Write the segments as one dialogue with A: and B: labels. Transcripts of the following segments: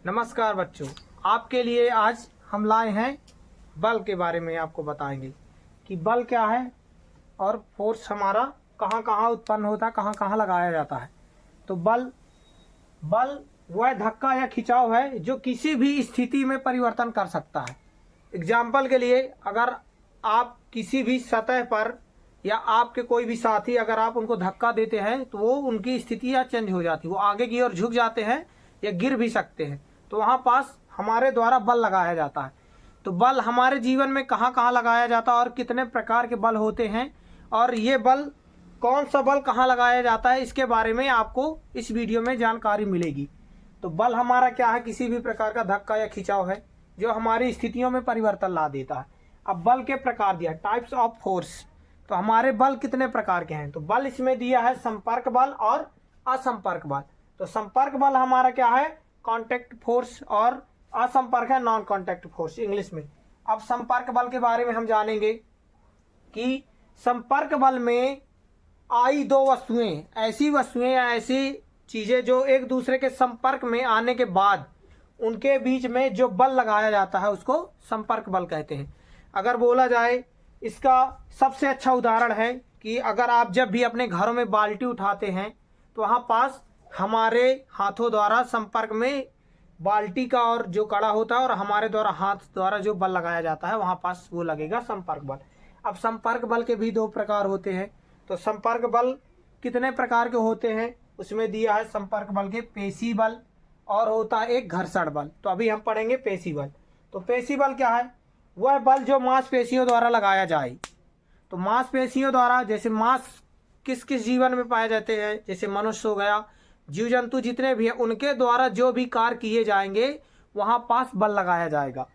A: नमस्कार बच्चों, आपके लिए आज हम लाए हैं बल के बारे में। आपको बताएंगे कि बल क्या है और फोर्स हमारा कहाँ कहाँ उत्पन्न होता है, कहाँ कहाँ लगाया जाता है। तो बल वह धक्का या खिंचाव है जो किसी भी स्थिति में परिवर्तन कर सकता है। एग्जाम्पल के लिए, अगर आप किसी भी सतह पर या आपके कोई भी साथी अगर आप उनको धक्का देते हैं तो वो उनकी स्थिति या चेंज हो जाती है, वो आगे की ओर झुक जाते हैं या गिर भी सकते हैं। तो वहाँ पास हमारे द्वारा बल लगाया जाता है। तो बल हमारे जीवन में कहाँ कहाँ लगाया जाता है और कितने प्रकार के बल होते हैं और ये बल कौन सा बल कहाँ लगाया जाता है, इसके बारे में आपको इस वीडियो में जानकारी मिलेगी। तो बल हमारा क्या है? किसी भी प्रकार का धक्का या खिंचाव है जो हमारी स्थितियों में परिवर्तन ला देता है। अब बल के प्रकार दिया, टाइप्स ऑफ फोर्स। तो हमारे बल कितने प्रकार के हैं? तो बल इसमें दिया है संपर्क बल और असंपर्क बल। तो संपर्क बल हमारा क्या है? कॉन्टैक्ट फोर्स, और असंपर्क है नॉन कॉन्टैक्ट फोर्स इंग्लिश में। अब संपर्क बल के बारे में हम जानेंगे कि संपर्क बल में आई दो वस्तुएं, ऐसी वस्तुएं या ऐसी चीजें जो एक दूसरे के संपर्क में आने के बाद उनके बीच में जो बल लगाया जाता है उसको संपर्क बल कहते हैं। अगर बोला जाए, इसका सबसे अच्छा उदाहरण है कि अगर आप जब भी अपने घरों में बाल्टी उठाते हैं तो वहाँ पास हमारे हाथों द्वारा संपर्क में बाल्टी का और जो कड़ा होता है और हमारे द्वारा हाथ द्वारा जो बल लगाया जाता है वहाँ पास वो लगेगा संपर्क बल। अब संपर्क बल के भी दो प्रकार होते हैं। तो संपर्क बल कितने प्रकार के होते हैं उसमें दिया है संपर्क बल के पेशी बल और होता है एक घर्षण बल। तो अभी हम पढ़ेंगे पेशी बल। तो पेशी बल क्या है? वह बल जो मांसपेशियों द्वारा लगाया जाए। तो मांसपेशियों द्वारा, जैसे मांस किस किस जीवन में पाए जाते हैं, जैसे मनुष्य हो गया, जीव जंतु जितने भी हैं, उनके द्वारा जो भी कार्य किए जाएंगे वहाँ पास बल लगाया जाएगा।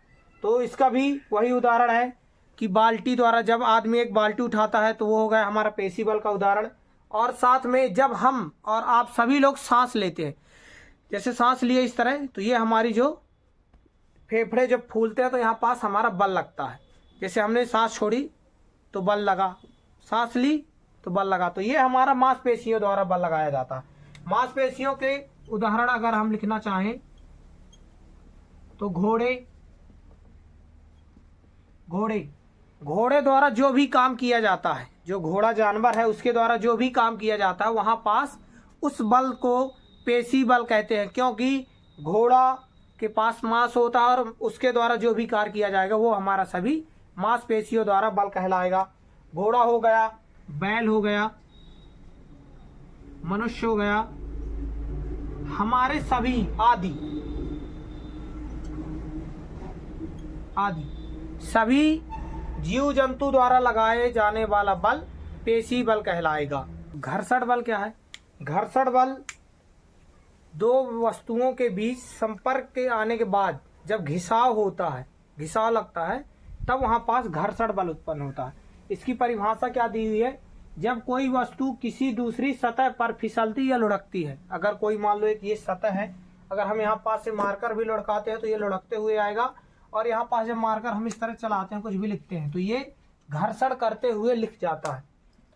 A: तो इसका भी वही उदाहरण है कि बाल्टी द्वारा जब आदमी एक बाल्टी उठाता है तो वो हो गया हमारा पेशी बल का उदाहरण। और साथ में जब हम और आप सभी लोग सांस लेते हैं, जैसे सांस लिए इस तरह, तो ये हमारी जो फेफड़े जब फूलते हैं तो यहाँ पास हमारा बल लगता है। जैसे हमने सांस छोड़ी तो बल लगा, सांस ली तो बल लगा। तो ये हमारा मांसपेशियों द्वारा बल लगाया जाता है। मांसपेशियों के उदाहरण अगर हम लिखना चाहें तो घोड़े द्वारा जो भी काम किया जाता है, जो घोड़ा जानवर है उसके द्वारा जो भी काम किया जाता है वहाँ पास उस बल को पेशी बल कहते हैं, क्योंकि घोड़ा के पास मांस होता है और उसके द्वारा जो भी कार्य किया जाएगा वो हमारा सभी मांसपेशियों द्वारा बल कहलाएगा। घोड़ा हो गया, बैल हो गया, मनुष्य हो गया, हमारे सभी आदि सभी जीव जंतु द्वारा लगाए जाने वाला बल पेशी बल कहलाएगा। घर्षण बल क्या है? घर्षण बल दो वस्तुओं के बीच संपर्क के आने के बाद जब घिसाव होता है, घिसाव लगता है, तब वहां पास घर्षण बल उत्पन्न होता है। इसकी परिभाषा क्या दी हुई है? जब कोई वस्तु किसी दूसरी सतह पर फिसलती या लुढ़कती है। अगर कोई मान लो एक ये सतह है, अगर हम यहाँ पास से मार्कर भी लुढ़काते हैं तो ये लुढ़कते हुए आएगा, और यहाँ पास जब मार्कर हम इस तरह चलाते हैं, कुछ भी लिखते हैं, तो ये घर्षण करते हुए लिख जाता है।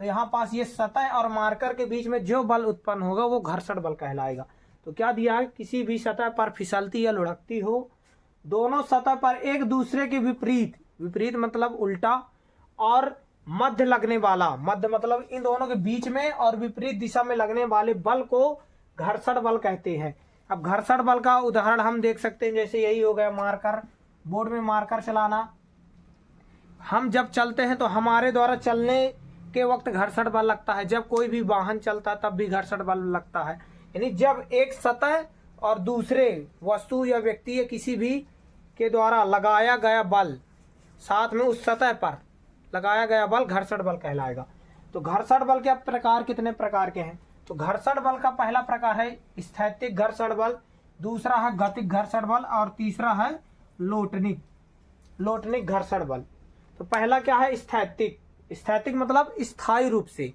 A: तो यहाँ पास ये सतह और मार्कर के बीच में जो बल उत्पन्न होगा वो घर्षण बल कहलाएगा। तो क्या दिया है? किसी भी सतह पर फिसलती या लुढ़कती हो, दोनों सतह पर एक दूसरे के विपरीत मतलब उल्टा, और मध्य लगने वाला, मध्य मतलब इन दोनों के बीच में और विपरीत दिशा में लगने वाले बल को घर्षण बल कहते हैं। अब घर्षण बल का उदाहरण हम देख सकते हैं, जैसे यही हो गया मार्कर, बोर्ड में मार्कर चलाना। हम जब चलते हैं तो हमारे द्वारा चलने के वक्त घर्षण बल लगता है, जब कोई भी वाहन चलता है तब भी घर्षण बल लगता है। यानी जब एक सतह और दूसरे वस्तु या व्यक्ति या किसी भी के द्वारा लगाया गया बल, साथ में उस सतह पर लगाया गया बल घर्षण बल कहलाएगा। तो घर्षण बल के प्रकार कितने प्रकार के हैं? तो घर्षण बल का पहला प्रकार है स्थैतिक घर्षण बल, दूसरा है गतिक घर्षण बल और तीसरा है लोटनिक घर्षण बल। तो पहला क्या है? स्थैतिक मतलब स्थायी रूप से,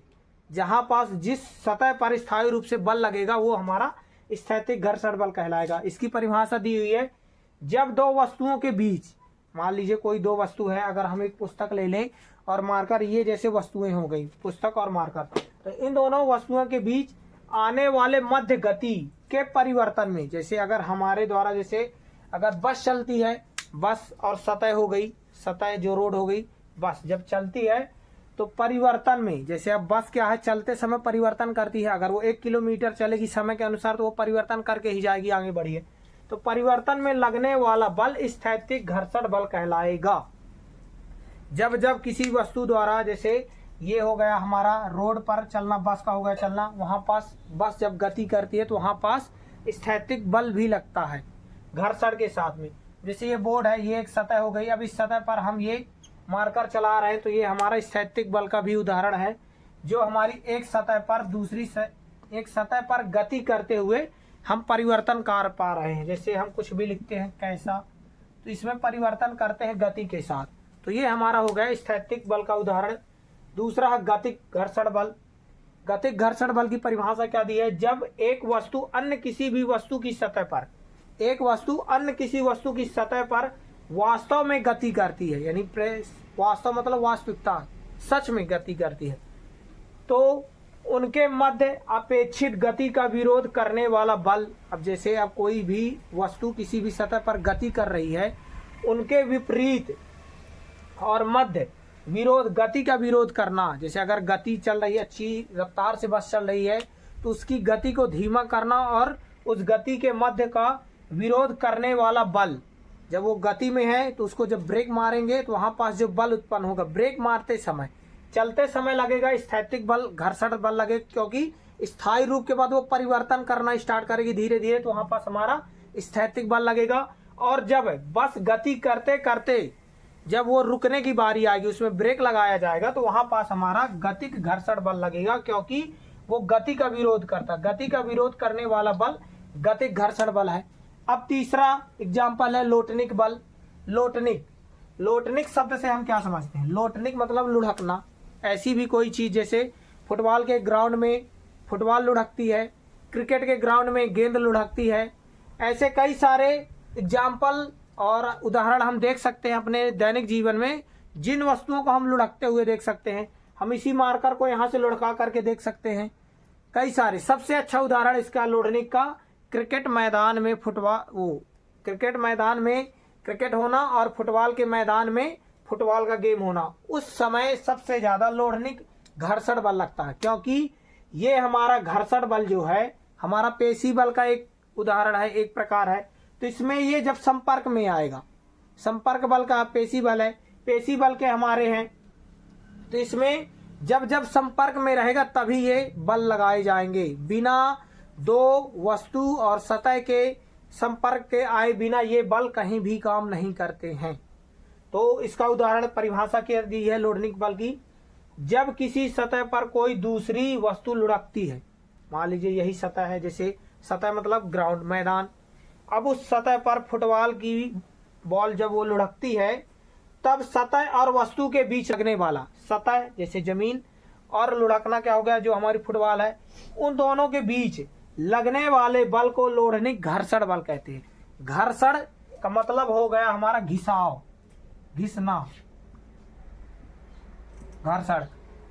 A: जहां पास जिस सतह पर स्थायी रूप से बल लगेगा वो हमारा स्थैतिक घर्षण बल कहलाएगा। इसकी परिभाषा दी हुई है, जब दो वस्तुओं के बीच, मान लीजिए कोई दो वस्तु है, अगर हम एक पुस्तक ले लें और मार्कर, ये जैसे वस्तुएं हो गई पुस्तक और मार्कर, तो इन दोनों वस्तुओं के बीच आने वाले मध्य गति के परिवर्तन में, जैसे अगर हमारे द्वारा, जैसे अगर बस चलती है, बस और सतह हो गई, सतह जो रोड हो गई, बस जब चलती है तो परिवर्तन में, जैसे अब बस क्या है, चलते समय परिवर्तन करती है। अगर वो 1 किलोमीटर चलेगी समय के अनुसार तो वो परिवर्तन करके ही जाएगी, आगे बढ़ी है। तो परिवर्तन में लगने वाला बल स्थैतिक घर्षण बल कहलाएगा। जब जब किसी वस्तु द्वारा, जैसे ये हो गया हमारा रोड पर चलना, बस का हो गया चलना, वहां पास बस जब गति करती है तो वहां पास स्थैतिक बल भी लगता है घर्षण के साथ में। जैसे ये बोर्ड है, ये एक सतह हो गई, अब इस सतह पर हम ये मार्कर चला रहे हैं तो ये हमारा स्थैतिक बल का भी उदाहरण है, जो हमारी एक सतह पर दूसरी एक सतह पर गति करते हुए हम परिवर्तन कर पा रहे हैं। जैसे हम कुछ भी लिखते हैं कैसा, तो इसमें परिवर्तन करते हैं गति के साथ, तो ये हमारा हो गया स्थैतिक बल का उदाहरण। दूसरा है गतिक घर्षण बल। गतिक घर्षण बल की परिभाषा क्या दी है, जब एक वस्तु अन्य किसी भी वस्तु की सतह पर, एक वस्तु अन्य किसी वस्तु की सतह पर वास्तव में गति करती है, यानी वास्तव मतलब वास्तविकता, सच में गति करती है, तो उनके मध्य अपेक्षित गति का विरोध करने वाला बल। अब जैसे अब कोई भी वस्तु किसी भी सतह पर गति कर रही है, उनके विपरीत और मध्य विरोध, गति का विरोध करना। जैसे अगर गति चल रही है, अच्छी रफ्तार से बस चल रही है, तो उसकी गति को धीमा करना और उस गति के मध्य का विरोध करने वाला बल। जब वो गति में है तो उसको जब ब्रेक मारेंगे तो वहां पास जो बल उत्पन्न होगा, ब्रेक मारते समय, चलते समय लगेगा स्थैतिक बल, घर्षण बल लगेगा, क्योंकि स्थायी रूप के बाद वो परिवर्तन करना स्टार्ट करेगी धीरे धीरे, तो वहां पास हमारा स्थैतिक बल लगेगा। और जब बस गति करते करते जब वो रुकने की बारी आएगी, उसमें ब्रेक लगाया जाएगा, तो वहां पास हमारा गतिक घर्षण बल लगेगा, क्योंकि वो गति का विरोध करता, गति का विरोध करने वाला बल गतिक घर्षण बल है। अब तीसरा एग्जाम्पल है लोटनिक बल। लोटनिक, लोटनिक शब्द से हम क्या समझते हैं, लोटनिक मतलब लुढ़कना। ऐसी भी कोई चीज, जैसे फुटबॉल के ग्राउंड में फुटबॉल लुढ़कती है, क्रिकेट के ग्राउंड में गेंद लुढ़कती है, ऐसे कई सारे एग्जाम्पल और उदाहरण हम देख सकते हैं अपने दैनिक जीवन में, जिन वस्तुओं को हम लुढ़कते हुए देख सकते हैं। हम इसी मार्कर को यहाँ से लुढ़का करके देख सकते हैं कई सारे। सबसे अच्छा उदाहरण इसका लोटनिक का क्रिकेट मैदान में क्रिकेट मैदान में क्रिकेट होना और फुटबॉल के मैदान में फुटबॉल का गेम होना, उस समय सबसे ज्यादा लोटनिक घर्षण बल लगता है, क्योंकि ये हमारा घर्षण बल जो है हमारा पेशी बल का एक उदाहरण है, एक प्रकार है। तो इसमें ये जब संपर्क में आएगा, संपर्क बल का पेशी बल है, पेशी बल के हमारे हैं, तो इसमें जब जब संपर्क में रहेगा तभी ये बल लगाए जाएंगे। बिना दो वस्तु और सतह के संपर्क के आए बिना ये बल कहीं भी काम नहीं करते हैं। तो इसका उदाहरण परिभाषा क्या दी है लोटनिक बल की, जब किसी सतह पर कोई दूसरी वस्तु लुढ़कती है, मान लीजिए यही सतह है, जैसे सतह मतलब ग्राउंड, मैदान, अब उस सतह पर फुटबॉल की बॉल जब वो लुढ़कती है, तब सतह और वस्तु के बीच लगने वाला, सतह जैसे जमीन और लुढ़कना क्या हो गया जो हमारी फुटबॉल है, उन दोनों के बीच लगने वाले बल को लोटनिक घर्षण बल कहते हैं। घर्षण का मतलब हो गया हमारा घिसाव, घिसना, घर्षण।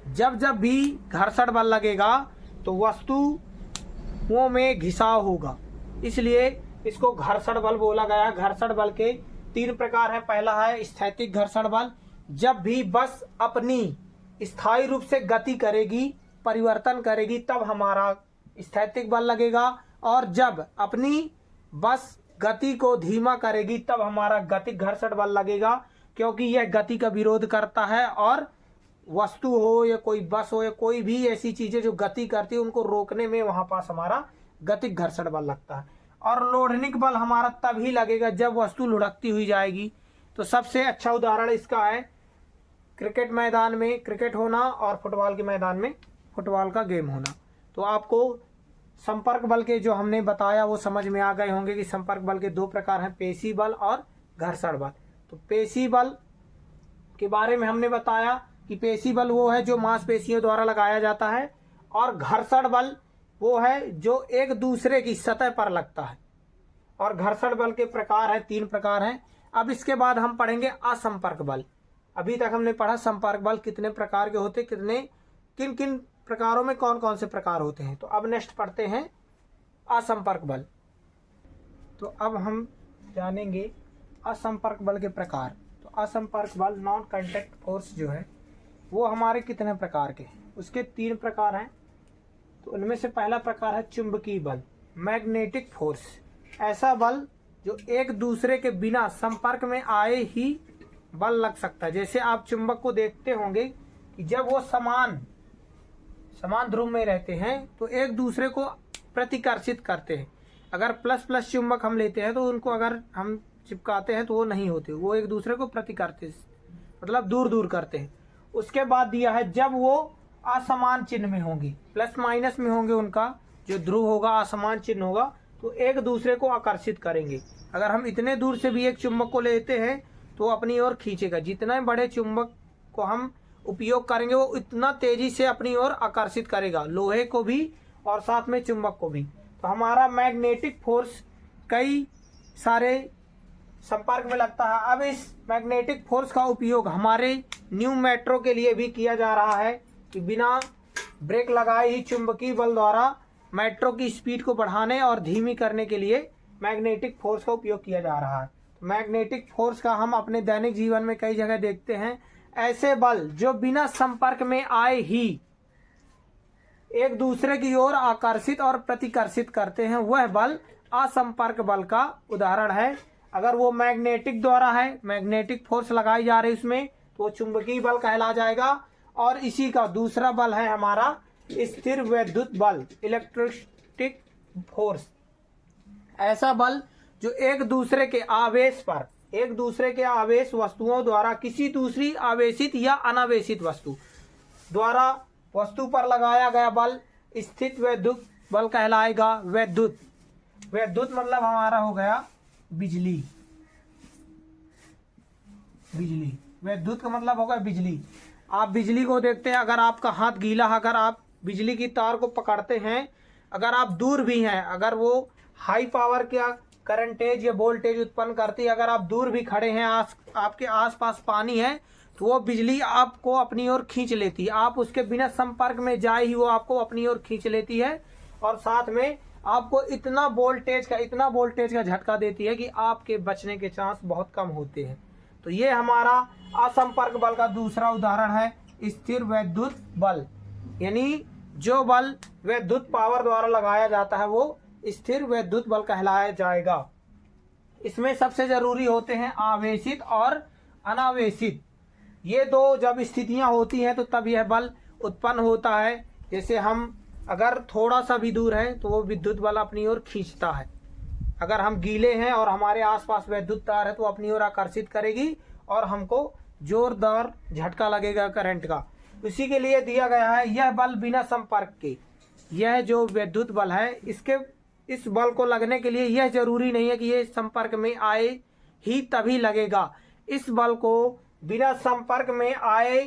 A: जब जब भी घर्षण बल लगेगा तो वस्तुओं में घिसाव होगा, इसलिए इसको घर्षण बल बोला गया। घर्षण बल के 3 प्रकार है। पहला है स्थैतिक घर्षण बल, जब भी बस अपनी स्थायी रूप से गति करेगी, परिवर्तन करेगी, तब हमारा स्थैतिक बल लगेगा। और जब अपनी बस गति को धीमा करेगी तब हमारा गतिक घर्षण बल लगेगा, क्योंकि यह गति का विरोध करता है और वस्तु हो या कोई बस हो या कोई भी ऐसी चीजें जो गति करती है उनको रोकने में वहां पास हमारा गतिक घर्षण बल लगता है। और लोटनिक बल हमारा तभी लगेगा जब वस्तु लुढ़कती हुई जाएगी। तो सबसे अच्छा उदाहरण इसका है क्रिकेट मैदान में क्रिकेट होना और फुटबॉल के मैदान में फुटबॉल का गेम होना। तो आपको संपर्क बल के जो हमने बताया वो समझ में आ गए होंगे कि संपर्क बल के 2 प्रकार हैं, पेशी बल और घर्षण बल। तो पेशी बल के बारे में हमने बताया कि पेशी बल वो है जो मांसपेशियों द्वारा लगाया जाता है, और घर्षण बल वो है जो एक दूसरे की सतह पर लगता है। और घर्षण बल के प्रकार है, 3 प्रकार हैं। अब इसके बाद हम पढ़ेंगे असंपर्क बल। अभी तक हमने पढ़ा संपर्क बल कितने प्रकार के होते, किन किन प्रकारों में कौन कौन से प्रकार होते हैं। तो अब नेक्स्ट पढ़ते हैं असंपर्क बल। तो अब हम जानेंगे असंपर्क बल के प्रकार। तो असंपर्क बल नॉन कांटेक्ट फोर्स जो है वो हमारे कितने प्रकार के हैं, उसके 3 प्रकार हैं। तो उनमें से पहला प्रकार है चुंबकीय बल, मैग्नेटिक फोर्स। ऐसा बल जो एक दूसरे के बिना संपर्क में आए ही बल लग सकता है। जैसे आप चुंबक को देखते होंगे कि जब वो समान ध्रुव में रहते हैं तो एक दूसरे को प्रतिकर्षित करते हैं। अगर प्लस प्लस चुंबक हम लेते हैं तो उनको अगर हम चिपकाते हैं तो वो नहीं होते, वो एक दूसरे को प्रतिकर्षित मतलब दूर दूर करते हैं। उसके बाद दिया है जब वो असमान चिन्ह में होंगी, प्लस माइनस में होंगे, उनका जो ध्रुव होगा असमान चिन्ह होगा तो एक दूसरे को आकर्षित करेंगे। अगर हम इतने दूर से भी एक चुंबक को लेते हैं तो अपनी ओर खींचेगा। जितना बड़े चुंबक को हम उपयोग करेंगे वो इतना तेजी से अपनी ओर आकर्षित करेगा, लोहे को भी और साथ में चुंबक को भी। तो हमारा मैग्नेटिक फोर्स कई सारे संपर्क में लगता है। अब इस मैग्नेटिक फोर्स का उपयोग हमारे न्यू मेट्रो के लिए भी किया जा रहा है कि बिना ब्रेक लगाए ही चुंबकीय बल द्वारा मेट्रो की स्पीड को बढ़ाने और धीमी करने के लिए मैग्नेटिक फोर्स का उपयोग किया जा रहा है। मैग्नेटिक फोर्स का हम अपने दैनिक जीवन में कई जगह देखते हैं। ऐसे बल जो बिना संपर्क में आए ही एक दूसरे की ओर आकर्षित और प्रतिकर्षित करते हैं, वह बल असंपर्क बल का उदाहरण है। अगर वो मैग्नेटिक द्वारा है, मैग्नेटिक फोर्स लगाई जा रही उसमें, तो वो चुंबकीय बल कहला जाएगा। और इसी का दूसरा बल है हमारा स्थिर वैद्युत बल, इलेक्ट्रोस्टैटिक फोर्स। ऐसा बल जो एक दूसरे के आवेश पर, एक दूसरे के आवेश वस्तुओं द्वारा किसी दूसरी आवेशित या अनावेशित वस्तु द्वारा वस्तु पर लगाया गया बल स्थित वैद्युत बल कहलाएगा। वैद्युत मतलब हमारा हो गया बिजली। वैद्युत का मतलब होगा बिजली। आप बिजली को देखते हैं, अगर आपका हाथ गीला है, अगर आप बिजली की तार को पकड़ते हैं, अगर आप दूर भी हैं, अगर वो हाई पावर का करंटेज या वोल्टेज उत्पन्न करती है, अगर आप दूर भी खड़े हैं, आपके आसपास पानी है, तो वो बिजली आपको अपनी ओर खींच लेती है। आप उसके बिना संपर्क में जाए ही वो आपको अपनी ओर खींच लेती है और साथ में आपको इतना वोल्टेज का झटका देती है कि आपके बचने के चांस बहुत कम होते हैं। तो ये हमारा असंपर्क बल का दूसरा उदाहरण है स्थिर वैद्युत बल। यानी जो बल वैद्युत पावर द्वारा लगाया जाता है वो स्थिर वैद्युत बल कहलाया जाएगा। इसमें सबसे जरूरी होते हैं आवेशित और अनावेशित। ये दो जब स्थितियां होती हैं तो तब यह बल उत्पन्न होता है। जैसे हम अगर थोड़ा सा भी दूर है तो वो विद्युत बल अपनी ओर खींचता है। अगर हम गीले हैं और हमारे आसपास वैद्युत तार है तो अपनी ओर आकर्षित करेगी और हमको जोरदार झटका लगेगा करंट का। इसी के लिए दिया गया है यह बल बिना संपर्क के। यह जो विद्युत बल है इस बल को लगने के लिए यह जरूरी नहीं है कि ये संपर्क में आए ही तभी लगेगा। इस बल को बिना संपर्क में आए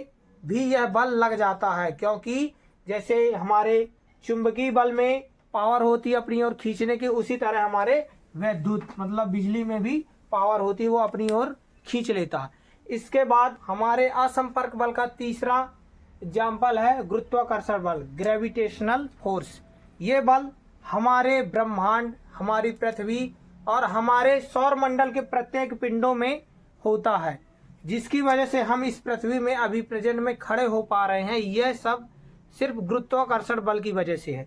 A: भी यह बल लग जाता है, क्योंकि जैसे हमारे चुंबकीय बल में पावर होती है अपनी ओर खींचने की, उसी तरह हमारे वैद्युत मतलब बिजली में भी पावर होती है, वो अपनी ओर खींच लेता है। इसके बाद हमारे असंपर्क बल का तीसरा एग्जाम्पल है गुरुत्वाकर्षण बल, ग्रेविटेशनल फोर्स। ये बल हमारे ब्रह्मांड, हमारी पृथ्वी और हमारे सौर मंडल के प्रत्येक पिंडों में होता है, जिसकी वजह से हम इस पृथ्वी में अभी प्रेजेंट में खड़े हो पा रहे हैं। यह सब सिर्फ गुरुत्वाकर्षण बल की वजह से है।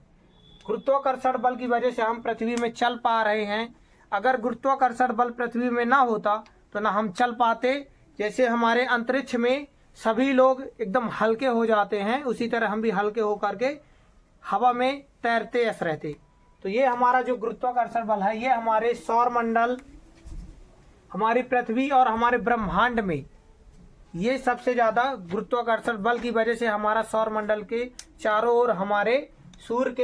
A: गुरुत्वाकर्षण बल की वजह से हम पृथ्वी में चल पा रहे हैं। अगर गुरुत्वाकर्षण बल पृथ्वी में ना होता तो ना हम चल पाते। जैसे हमारे अंतरिक्ष में सभी लोग एकदम हल्के हो जाते हैं, उसी तरह हम भी हल्के होकर के हवा में तैरते रहते। तो ये हमारा जो गुरुत्वाकर्षण बल है ये हमारे सौर मंडल, हमारी पृथ्वी और हमारे ब्रह्मांड में ये सबसे ज्यादा गुरुत्वाकर्षण बल की वजह से हमारा सौर मंडल के चारों ओर हमारे सूर्य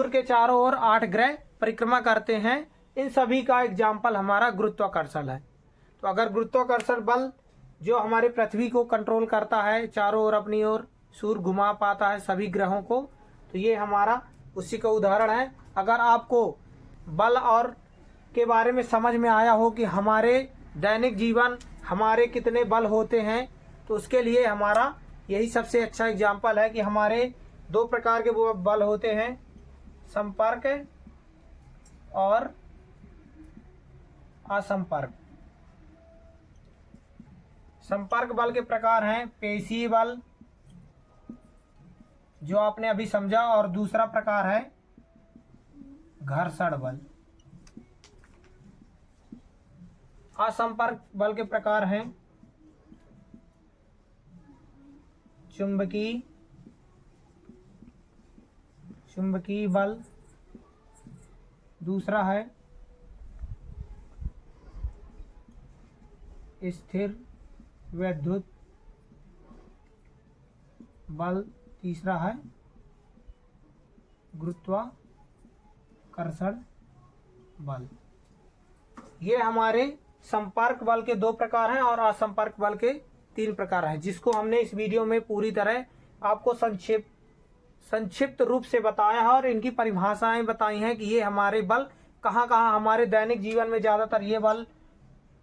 A: के चारों ओर 8 ग्रह परिक्रमा करते हैं। इन सभी का एग्जाम्पल हमारा गुरुत्वाकर्षण है। तो अगर गुरुत्वाकर्षण बल जो हमारे पृथ्वी को कंट्रोल करता है, चारों ओर अपनी ओर सूर्य घुमा पाता है सभी ग्रहों को, तो ये हमारा उसी का उदाहरण है। अगर आपको बल और के बारे में समझ में आया हो कि हमारे दैनिक जीवन हमारे कितने बल होते हैं, तो उसके लिए हमारा यही सबसे अच्छा एग्जाम्पल है कि हमारे दो प्रकार के वो बल होते हैं, संपर्क और असंपर्क। संपर्क बल के प्रकार हैं पेशीय बल, जो आपने अभी समझा, और दूसरा प्रकार है घर्षण बल। असंपर्क बल के प्रकार हैं चुंबकीय बल, दूसरा है स्थिर वैद्युत बल, तीसरा है गुरुत्वाकर्षण बल। ये हमारे संपर्क बल के दो प्रकार हैं और असंपर्क बल के 3 प्रकार हैं, जिसको हमने इस वीडियो में पूरी तरह आपको संक्षिप्त रूप से बताया है और इनकी परिभाषाएं बताई हैं कि ये हमारे बल कहाँ कहाँ हमारे दैनिक जीवन में ज़्यादातर ये बल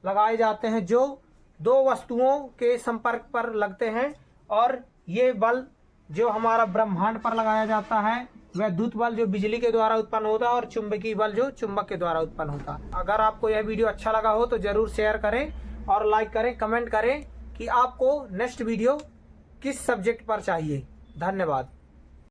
A: लगाए जाते हैं, जो दो वस्तुओं के संपर्क पर लगते हैं। और ये बल जो हमारा ब्रह्मांड पर लगाया जाता है, वैद्युत बल जो बिजली के द्वारा उत्पन्न होता है, और चुंबकीय बल जो चुंबक के द्वारा उत्पन्न होता है। अगर आपको यह वीडियो अच्छा लगा हो तो जरूर शेयर करें और लाइक करें, कमेंट करें कि आपको नेक्स्ट वीडियो किस सब्जेक्ट पर चाहिए। धन्यवाद।